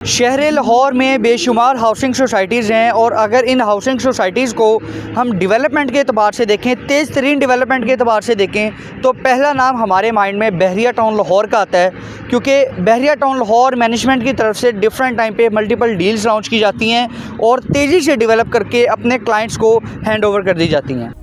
शहर लाहौर में बेशुमार हाउसिंग सोसाइटीज़ हैं और अगर इन हाउसिंग सोसाइटीज़ को हम डेवलपमेंट के अतबार से देखें, तेज़ तरीन डेवलपमेंट के अतबार से देखें तो पहला नाम हमारे माइंड में बहरिया टाउन लाहौर का आता है, क्योंकि बहरिया टाउन लाहौर मैनेजमेंट की तरफ से डिफरेंट टाइम पे मल्टीपल डील्स लॉन्च की जाती हैं और तेज़ी से डेवलप करके अपने क्लाइंट्स को हैंड ओवर कर दी जाती हैं।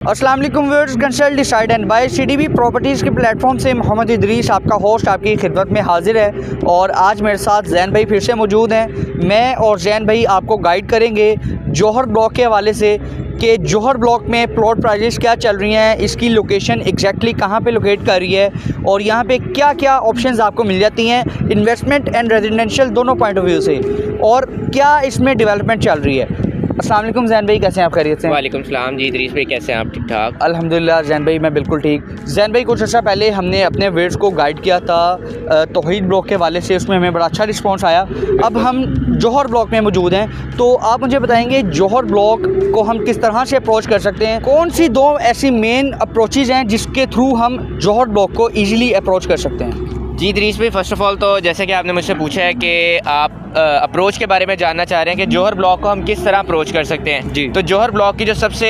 अस्सलाम वालेकुम viewers, consult decide and buy CDB properties के प्लेटफॉर्म से मोहम्मद इदरीस आपका होस्ट आपकी खिदमत में हाजिर है और आज मेरे साथ जैन भाई फिर से मौजूद हैं। मैं और जैन भाई आपको गाइड करेंगे जौहर ब्लॉक के हवाले से कि जौहर ब्लॉक में प्लॉट प्राइजेस क्या चल रही हैं, इसकी लोकेशन एग्जैक्टली कहाँ पे लोकेट कर रही है और यहाँ पे क्या क्या ऑप्शंस आपको मिल जाती हैं इन्वेस्टमेंट एंड रेजिडेंशियल दोनों पॉइंट ऑफ व्यू से, और क्या इसमें डेवलपमेंट चल रही है। अस्सलाम वालेकुम जैन भाई, कैसे हैं आप? खैरियत से? वालेकुम सलाम जी इदरीस भाई, कैसे हैं आप? ठीक ठाक अल्हम्दुलिल्लाह जैन भाई, मैं बिल्कुल ठीक। जैन भाई, कुछ अर्सा पहले हमने अपने व्यूअर्स को गाइड किया था तौहीद ब्लॉक के हवाले से, उसमें हमें बड़ा अच्छा रिस्पांस आया। अब हम जौहर ब्लॉक में मौजूद हैं, तो आप मुझे बताएंगे जौहर ब्लॉक को हम किस तरह से अप्रोच कर सकते हैं, कौन सी दो ऐसी मेन अप्रोचेज़ हैं जिसके थ्रू हम जौहर ब्लॉक को ईजिली अप्रोच कर सकते हैं? जी इदरीस भाई, फ़र्स्ट ऑफ़ ऑल तो जैसे कि आपने मुझसे पूछा है कि आप अप्रोच के बारे में जानना चाह रहे हैं कि जौहर ब्लॉक को हम किस तरह अप्रोच कर सकते हैं जी। तो जौहर ब्लॉक की जो सबसे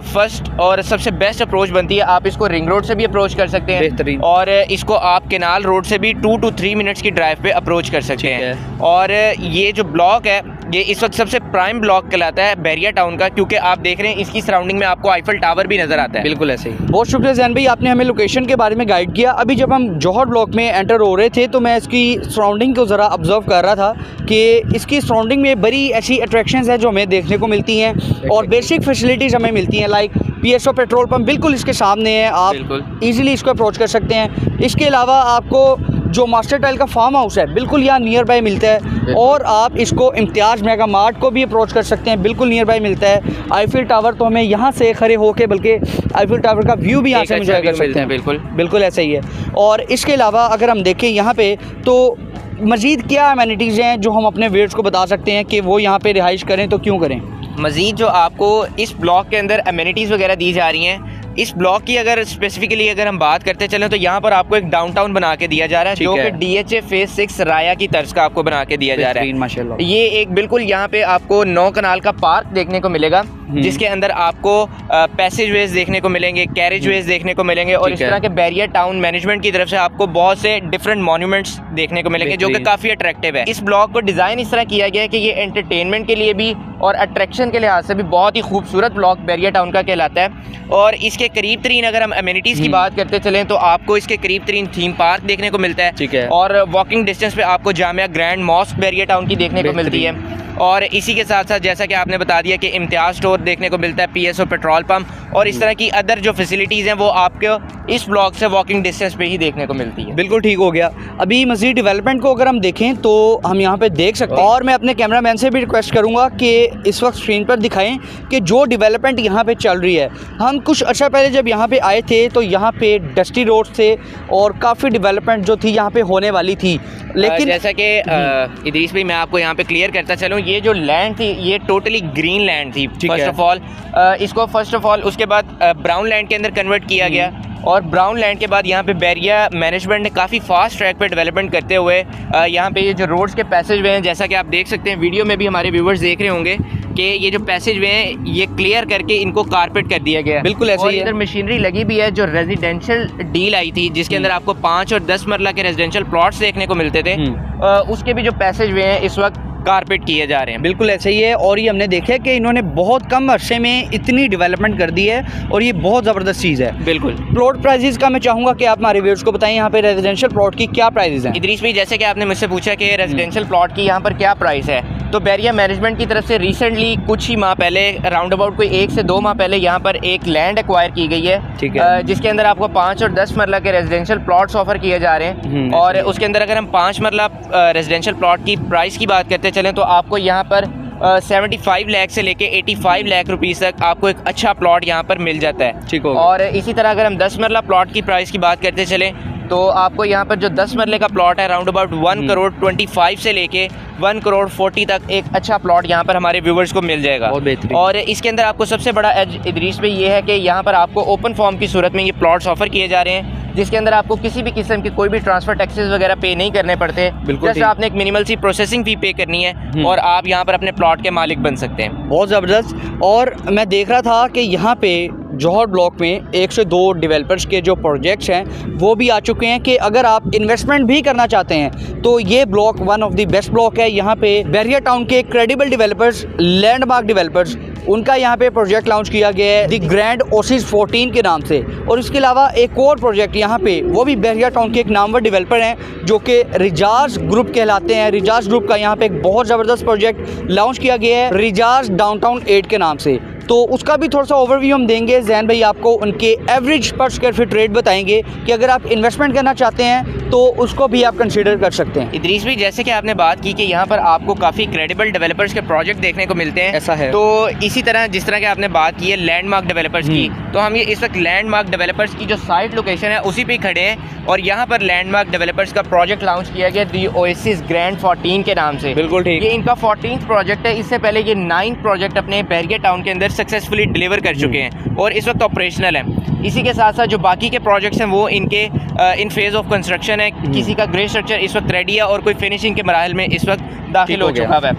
फर्स्ट और सबसे बेस्ट अप्रोच बनती है, आप इसको रिंग रोड से भी अप्रोच कर सकते हैं बेहतरीन। और इसको आप केनाल रोड से भी 2 to 3 मिनट्स की ड्राइव पे अप्रोच कर सकते हैं। और ये जो ब्लॉक है ये इस वक्त सबसे प्राइम ब्लॉक कहलाता है बहरिया टाउन का, क्योंकि आप देख रहे हैं इसकी सराउंडिंग में आपको आईफल टावर भी नज़र आता है। बिल्कुल ऐसे ही। बहुत शुक्रिया जैन भाई, आपने हमें लोकेशन के बारे में गाइड किया। अभी जब हम जौहर ब्लॉक में एंटर हो रहे थे तो मैं इसकी सराउंडिंग को ज़रा ऑब्जर्व कर रहा था कि इसकी सराउंडिंग में बड़ी ऐसी अट्रैक्शंस हैं जो हमें देखने को मिलती हैं और बेसिक फैसिलिटीज़ हमें मिलती हैं, लाइक पीएसओ पेट्रोल पंप बिल्कुल इसके सामने है, आप इजीली इसको अप्रोच कर सकते हैं। इसके अलावा आपको जो मास्टर टाइल का फार्म हाउस है बिल्कुल यहाँ नियर बाय मिलता है और आप इसको इम्तियाज़ मेगा मार्ट को भी अप्रोच कर सकते हैं, बिल्कुल नियर बाय मिलता है। आईफिल टावर तो हमें यहाँ से खड़े होके बल्कि आईफिल टावर का व्यू भी यहाँ से एंजॉय कर सकते हैं। बिल्कुल ऐसा ही है। और इसके अलावा अगर हम देखें यहाँ पे तो मज़ीद क्या अमेनिटीज़ हैं जो हम अपने व्यूअर्स को बता सकते हैं कि वो यहाँ पे रिहाइश करें तो क्यों करें? मज़ीद जो आपको इस ब्लॉक के अंदर अमेनिटीज़ वगैरह दी जा रही हैं, इस ब्लॉक की अगर स्पेसिफिकली अगर हम बात करते चलें तो यहाँ पर आपको एक डाउनटाउन बना के दिया जा रहा है, जो कि DHA फेज 6 राया की तर्ज का आपको बना के दिया जा रहा है माशाल्लाह। ये एक बिल्कुल यहाँ पे आपको 9 कनाल का पार्क देखने को मिलेगा, जिसके अंदर आपको पैसेज वेज देखने को मिलेंगे, कैरेज वेज देखने को मिलेंगे और इस तरह के बहरिया टाउन मैनेजमेंट की तरफ से आपको बहुत से डिफरेंट मॉन्यूमेंट्स देखने को मिलेंगे जो कि काफ़ी अट्रैक्टिव है। इस ब्लॉक को डिज़ाइन इस तरह किया गया है कि ये एंटरटेनमेंट के लिए भी और अट्रैक्शन के लिहाज से भी बहुत ही खूबसूरत ब्लॉक बहरिया टाउन का कहलाता है। और इसके करीब तरीन अगर हम अमेनिटीज़ की बात करते चलें तो आपको इसके करीब तरीन थीम पार्क देखने को मिलता है, ठीक है, और वॉकिंग डिस्टेंस पे आपको जामिया ग्रैंड मॉस्क बहरिया टाउन की देखने को मिलती है। और इसी के साथ साथ जैसा कि आपने बता दिया कि इम्तियाज़ स्टोर देखने को मिलता है, पीएसओ पेट्रोल पंप और इस तरह की अदर जो फैसिलिटीज़ हैं वो आपको इस ब्लॉक से वॉकिंग डिस्टेंस पे ही देखने को मिलती है। बिल्कुल ठीक हो गया। अभी मज़ीद डेवलपमेंट को अगर हम देखें तो हम यहाँ पे देख सकते हैं और मैं अपने कैमरामैन से भी रिक्वेस्ट करूँगा कि इस वक्त स्क्रीन पर दिखाएं कि जो डेवलपमेंट यहाँ पे चल रही है। हम कुछ अर्सा पहले जब यहाँ पे आए थे तो यहाँ पे डस्टी रोड थे और काफ़ी डेवलपमेंट जो थी यहाँ पे होने वाली थी, लेकिन जैसा कि इदरीस भाई मैं आपको यहाँ पे क्लियर करता चलूँ, ये जो लैंड थी ये टोटली ग्रीन लैंड थी फर्स्ट ऑफ ऑल। इसको फर्स्ट ऑफ ऑल उसके बाद ब्राउन लैंड के अंदर कन्वर्ट किया गया और ब्राउन लैंड के बाद यहाँ पे बहरिया मैनेजमेंट ने काफ़ी फास्ट ट्रैक पे डेवलपमेंट करते हुए यहाँ पे ये जो रोड्स के पैसेज वे हैं, जैसा कि आप देख सकते हैं वीडियो में भी हमारे व्यूवर्स देख रहे होंगे कि ये जो पैसेज वे हैं ये क्लियर करके इनको कारपेट कर दिया गया। बिल्कुल ऐसे ही है। इधर मशीनरी लगी भी है, जो रेजिडेंशियल डील आई थी जिसके अंदर आपको 5 और 10 मरला के रेजिडेंशियल प्लॉट्स देखने को मिलते थे, उसके भी जो पैसेज वे हैं इस वक्त कारपेट किए जा रहे हैं। बिल्कुल ऐसे ही है। और ये हमने देखा कि इन्होंने बहुत कम अरसे में इतनी डेवलपमेंट कर दी है और ये बहुत ज़बरदस्त चीज़ है। बिल्कुल। प्लॉट प्राइजेस का मैं चाहूँगा कि आप हमारे व्यूअर्स को बताएं यहाँ पे रेजिडेंशियल प्लॉट की क्या प्राइजेस हैं। इदरीस भाई, जैसे कि आपने मुझसे पूछा कि रेजिडेंशियल प्लॉट की यहाँ पर क्या प्राइस है, तो बहरिया मैनेजमेंट की तरफ से रिसेंटली कुछ ही माह पहले राउंड अबाउट कोई 1 से 2 माह पहले यहाँ पर एक लैंड एक्वायर की गई है, ठीक है, जिसके अंदर आपको 5 और 10 मरला के रेजिडेंशियल प्लॉट्स ऑफर किए जा रहे हैं। और उसके अंदर अगर हम 5 मरला रेजिडेंशियल प्लॉट की प्राइस की बात करते चलें तो आपको यहाँ पर 75 लाख से लेके 85 लाख रुपीस तक आपको एक अच्छा प्लॉट यहाँ पर मिल जाता है, ठीक हो। और इसी तरह अगर हम 10 मरला प्लॉट की प्राइस की बात करते चलें तो आपको यहाँ पर जो 10 मरले का प्लॉट है राउंड अबाउट 1 करोड़ 25 से लेके 1 करोड़ 40 तक एक अच्छा प्लॉट यहाँ पर हमारे व्यूवर्स को मिल जाएगा। और इसके अंदर आपको सबसे बड़ा एज इदरीस पे ये है कि यहाँ पर आपको ओपन फॉर्म की सूरत में ये प्लॉट्स ऑफर किए जा रहे हैं, जिसके अंदर आपको किसी भी किस्म की कोई भी ट्रांसफर टैक्सेस वगैरह पे नहीं करने पड़ते। जैसे आपने एक मिनिमल सी प्रोसेसिंग फी पे करनी है और आप यहाँ पर अपने प्लॉट के मालिक बन सकते हैं। बहुत ज़बरदस्त। और मैं देख रहा था कि यहाँ पे जौहर ब्लॉक में 1 से 2 डेवलपर्स के जो प्रोजेक्ट्स हैं वो भी आ चुके हैं कि अगर आप इन्वेस्टमेंट भी करना चाहते हैं तो ये block one of the best block है। यहाँ पे बहरिया टाउन के क्रेडिबल डेवलपर्स, लैंडमार्क डेवलपर्स, उनका यहाँ पे प्रोजेक्ट लॉन्च किया गया है द ग्रैंड ओसिस 14 के नाम से। और इसके अलावा एक और प्रोजेक्ट यहाँ पे, वो भी बहरिया टाउन के एक नामवर डेवलपर हैं जो कि रिजाज ग्रुप कहलाते हैं। रिजाज ग्रुप का यहाँ पे एक बहुत ज़बरदस्त प्रोजेक्ट लॉन्च किया गया है रिजाज डाउनटाउन 8 के नाम से। तो उसका भी थोड़ा सा ओवरव्यू हम देंगे। जैन भाई आपको उनके एवरेज पर स्क्वायर फीट रेट बताएंगे कि अगर आप इन्वेस्टमेंट करना चाहते हैं तो उसको भी आप कंसीडर कर सकते हैं। इदरीस भी जैसे कि आपने बात की कि यहाँ पर आपको काफ़ी क्रेडिबल डेवलपर्स के प्रोजेक्ट देखने को मिलते हैं, ऐसा है। तो इसी तरह जिस तरह के आपने बात की है लैंडमार्क डेवलपर्स की, तो हम ये इस वक्त लैंडमार्क डेवलपर्स की जो साइट लोकेशन है उसी पे खड़े हैं और यहाँ पर लैंडमार्क डेवलपर्स का प्रोजेक्ट लॉन्च किया गया दी ओएसिस ग्रैंड 14 के नाम से। बिल्कुल ठीक। ये इनका 14th प्रोजेक्ट है। इससे पहले ये 9th प्रोजेक्ट अपने बहरिया टाउन के अंदर सक्सेसफुली डिलीवर कर चुके हैं और इस वक्त ऑपरेशनल हैं। इसी के साथ साथ जो बाकी के प्रोजेक्ट्स हैं वो इनके इन फेज ऑफ कंस्ट्रक्शन है। किसी का ग्रे स्ट्रक्चर इस वक्त रेडी है और कोई फिनिशिंग के मराहल में इस वक्त दाखिल हो चुका है।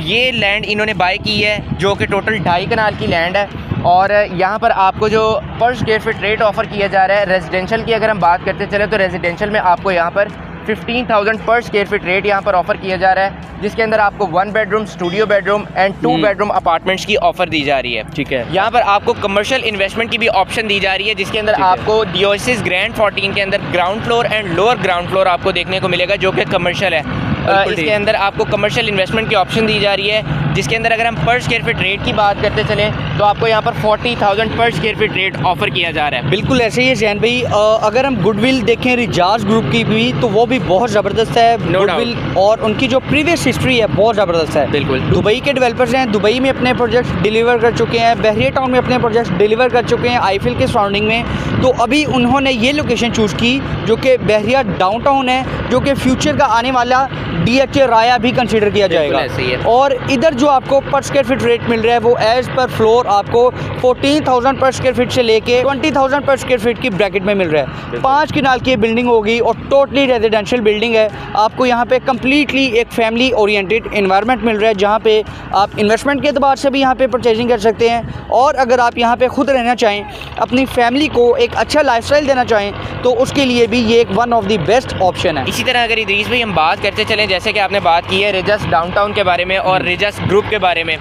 ये लैंड इन्होंने बाय की है जो कि टोटल 2.5 कनाल की लैंड है और यहाँ पर आपको जो पर स्क्वायर फीट रेट ऑफर किया जा रहा है रेजिडेंशियल की अगर हम बात करते चले तो रेजिडेंशियल में आपको यहाँ पर 15,000 पर स्क्वायर फीट रेट यहाँ पर ऑफर किया जा रहा है, जिसके अंदर आपको 1 bedroom, studio bedroom and 2 bedroom apartments की ऑफर दी जा रही है। ठीक है। यहाँ पर आपको कमर्शियल इन्वेस्टमेंट की भी ऑप्शन दी जा रही है, जिसके अंदर आपको ओएसिस ग्रैंड 14 के अंदर ground floor and lower ground floor आपको देखने को मिलेगा जो कि कमर्शियल है। इसके अंदर आपको कमर्शियल इन्वेस्टमेंट की ऑप्शन दी जा रही है, जिसके अंदर अगर हम पर स्क्वायर फीट रेट की बात करते चलें तो आपको यहाँ पर 40,000 पर स्क्वायर फीट रेट ऑफर किया जा रहा है। बिल्कुल ऐसे ही है जैन भाई। अगर हम गुडविल देखें रिजाज ग्रुप की भी तो वो भी बहुत ज़बरदस्त है। गुडविल और उनकी जो प्रीवियस हिस्ट्री है बहुत ज़बरदस्त है। बिल्कुल। दुबई के डेवलपर्स हैं, दुबई में अपने प्रोजेक्ट्स डिलीवर कर चुके हैं, बहरिया टाउन में अपने प्रोजेक्ट्स डिलीवर कर चुके हैं आईफिल के सराउंडिंग में। तो अभी उन्होंने ये लोकेशन चूज़ की जो कि बहरिया डाउनटाउन है, जो कि फ्यूचर का आने वाला DHA राया भी कंसीडर किया जाएगा। और इधर जो आपको पर स्क्वायर फीट रेट मिल रहा है वो एज पर फ्लोर आपको 14,000 पर स्क्वायर फीट से लेके 20,000 पर स्क्वायर फीट की ब्रैकेट में मिल रहा है। 5 कनाल की बिल्डिंग होगी और टोटली रेजिडेंशियल बिल्डिंग है। आपको यहाँ पे कम्प्लीटली एक फैमिली ओरिएंटेड इन्वायरमेंट मिल रहा है, जहाँ पे आप इन्वेस्टमेंट के अतबार से भी यहाँ पे परचेजिंग कर सकते हैं और अगर आप यहाँ पे खुद रहना चाहें, अपनी फैमिली को एक अच्छा लाइफस्टाइल देना चाहें तो उसके लिए भी ये एक one of the best option है। इसी तरह अगर इदरीस भाई हम बात करते चलें, जैसे कि आपने बात की है रिजस डाउनटाउन के बारे में और रिजस ग्रुप के बारे में,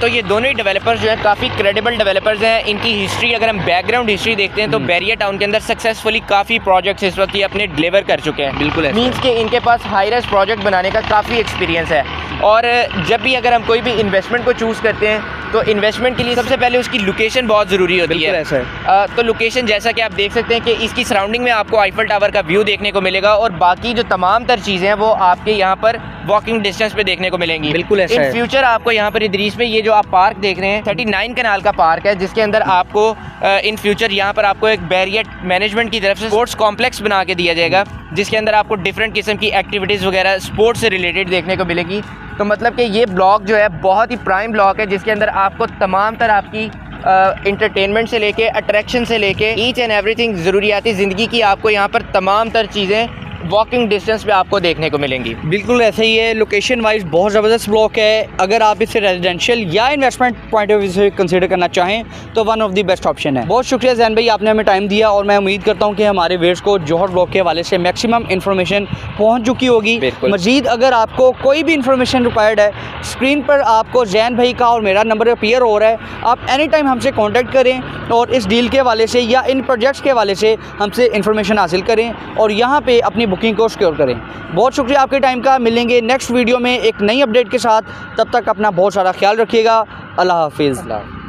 तो ये दोनों ही डेवलपर्स जो है काफ़ी क्रेडिबल डेवलपर्स हैं। इनकी हिस्ट्री अगर हम बैकग्राउंड हिस्ट्री देखते हैं तो बहरिया टाउन के अंदर सक्सेसफुली काफ़ी प्रोजेक्ट्स इस वक्त ये अपने डिलीवर कर चुके हैं। बिल्कुल है। मीन्स के इनके पास हाई राइज प्रोजेक्ट बनाने का काफ़ी एक्सपीरियंस है। और जब भी अगर हम कोई भी इन्वेस्टमेंट को चूज़ करते हैं तो इन्वेस्टमेंट के लिए सबसे पहले उसकी लोकेशन बहुत ज़रूरी होती है। तो लोकेशन जैसा कि आप देख सकते हैं कि इसकी सराउंडिंग में आपको आईफल टावर का व्यू देखने को मिलेगा और बाकी जो तमाम तर चीज़ें हैं वो आपके यहाँ पर वॉकिंग डिस्टेंस पे देखने को मिलेंगी। बिल्कुल ऐसा है। इन फ्यूचर आपको यहाँ पर इदरीस में ये जो आप पार्क देख रहे हैं 39 कनाल का पार्क है, जिसके अंदर आपको इन फ्यूचर यहाँ पर आपको एक बहरिया मैनेजमेंट की तरफ से स्पोर्ट्स कॉम्प्लेक्स बना के दिया जाएगा, जिसके अंदर आपको डिफरेंट किस्म की एक्टिविटीज़ वगैरह स्पोर्ट्स से रिलेटेड देखने को मिलेगी। तो मतलब कि ये ब्लॉक जो है बहुत ही प्राइम ब्लॉक है, जिसके अंदर आपको तमाम तरह आपकी इंटरटेनमेंट से लेके अट्रैक्शन से लेके ईच एंड एवरीथिंग ज़रूरियाती ज़िंदगी की आपको यहाँ पर तमाम तर चीज़ें वॉकिंग डिस्टेंस पे आपको देखने को मिलेंगी। बिल्कुल ऐसा ही है। लोकेशन वाइज बहुत ज़बरदस्त ब्लॉक है। अगर आप इसे रेजिडेंशियल या इन्वेस्टमेंट पॉइंट ऑफ व्यू से कंसीडर करना चाहें तो one of the best option है। बहुत शुक्रिया जैन भाई, आपने हमें टाइम दिया और मैं उम्मीद करता हूं कि हमारे व्यूअर्स को जौहर ब्लॉक के हवाले से मैक्सिमम इन्फॉर्मेशन पहुंच चुकी होगी। मजीद अगर आपको कोई भी इन्फॉर्मेशन रिक्वायर्ड है, स्क्रीन पर आपको जैन भाई का और मेरा नंबर अपीयर हो रहा है, आप एनी टाइम हमसे कॉन्टैक्ट करें और इस डील के हवाले से या इन प्रोजेक्ट्स के हवाले से हमसे इन्फॉर्मेशन हासिल करें और यहाँ पर अपनी बुकिंग को सिक्योर करें। बहुत शुक्रिया आपके टाइम का। मिलेंगे नेक्स्ट वीडियो में एक नई अपडेट के साथ। तब तक अपना बहुत सारा ख्याल रखिएगा। अल्लाह हाफिज़।